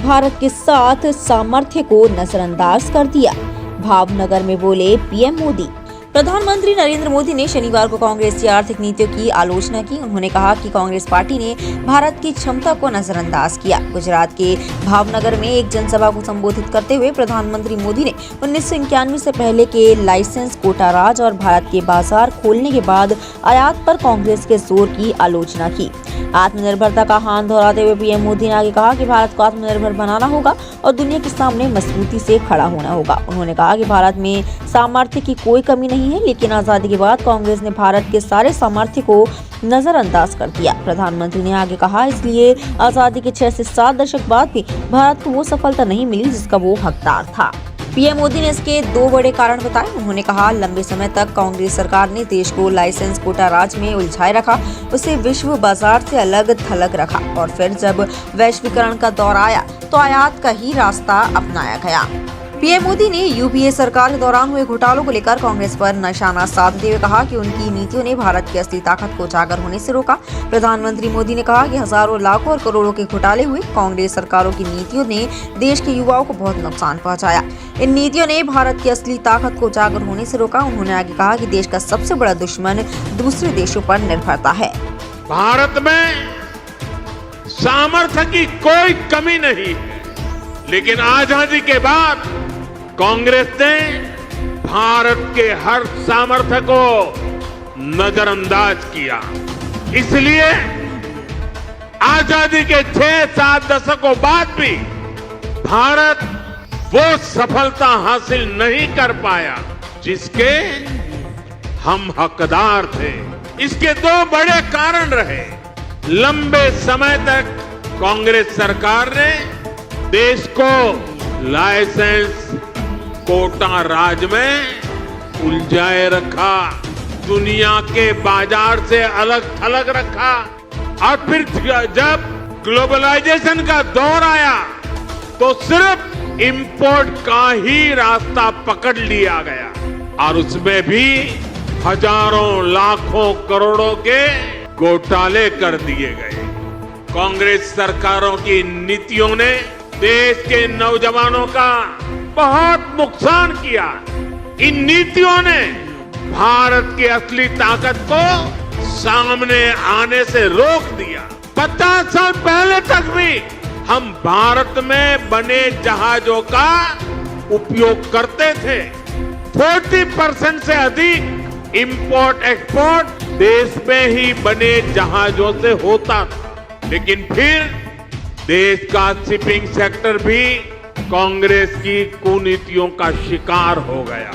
भारत के साथ सामर्थ्य को नजरअंदाज कर दिया। भावनगर में बोले पीएम मोदी। प्रधानमंत्री नरेंद्र मोदी ने शनिवार को कांग्रेस की आर्थिक नीतियों की आलोचना की। उन्होंने कहा कि कांग्रेस पार्टी ने भारत की क्षमता को नजरअंदाज किया। गुजरात के भावनगर में एक जनसभा को संबोधित करते हुए प्रधानमंत्री मोदी ने 1991 से पहले के लाइसेंस, कोटा राज और भारत के बाजार खोलने के बाद आयात पर कांग्रेस के जोर की आलोचना की। आत्मनिर्भरता का हाथ दोहराते हुए पीएम मोदी ने आगे कहा कि भारत को आत्मनिर्भर बनाना होगा और दुनिया के सामने मजबूती से खड़ा होना होगा। उन्होंने कहा कि भारत में सामर्थ्य की कोई कमी नहीं है, लेकिन आजादी के बाद कांग्रेस ने भारत के सारे सामर्थ्य को नजरअंदाज कर दिया। प्रधानमंत्री ने आगे कहा, इसलिए आजादी के 6 से 7 दशक बाद भी भारत को वो सफलता नहीं मिली जिसका वो हकदार था। पीएम मोदी ने इसके 2 बड़े कारण बताए। उन्होंने कहा, लंबे समय तक कांग्रेस सरकार ने देश को लाइसेंस, कोटा राज में उलझाए रखा, उसे विश्व बाजार से अलग थलग रखा और फिर जब वैश्वीकरण का दौर आया तो आयात का ही रास्ता अपनाया गया। पीएम मोदी ने यूपीए सरकार के दौरान हुए घोटालों को लेकर कांग्रेस पर निशाना साधते हुए कहा कि उनकी नीतियों ने भारत की असली ताकत को उजागर होने से रोका। प्रधानमंत्री मोदी ने कहा कि हजारों, लाखों और करोड़ों के घोटाले हुए। कांग्रेस सरकारों की नीतियों ने देश के युवाओं को बहुत नुकसान पहुंचाया। इन नीतियों ने भारत की असली ताकत को उजागर होने से रोका। उन्होंने आगे कहा कि देश का सबसे बड़ा दुश्मन दूसरे देशों पर निर्भरता है। भारत में सामर्थ्य की कोई कमी नहीं है, लेकिन आजादी के बाद कांग्रेस ने भारत के हर सामर्थ्य को नजरअंदाज किया। इसलिए आजादी के 6-7 दशकों बाद भी भारत वो सफलता हासिल नहीं कर पाया जिसके हम हकदार थे। इसके 2 बड़े कारण रहे। लंबे समय तक कांग्रेस सरकार ने देश को लाइसेंस, कोटा राज में उलझाए रखा, दुनिया के बाजार से अलग थलग रखा और फिर जब ग्लोबलाइजेशन का दौर आया तो सिर्फ इंपोर्ट का ही रास्ता पकड़ लिया गया और उसमें भी हजारों, लाखों, करोड़ों के घोटाले कर दिए गए। कांग्रेस सरकारों की नीतियों ने देश के नौजवानों का बहुत नुकसान किया। इन नीतियों ने भारत की असली ताकत को सामने आने से रोक दिया। 50 साल पहले तक भी हम भारत में बने जहाजों का उपयोग करते थे। 40% से अधिक इंपोर्ट एक्सपोर्ट देश में ही बने जहाजों से होता था, लेकिन फिर देश का शिपिंग सेक्टर भी कांग्रेस की कुनीतियों का शिकार हो गया।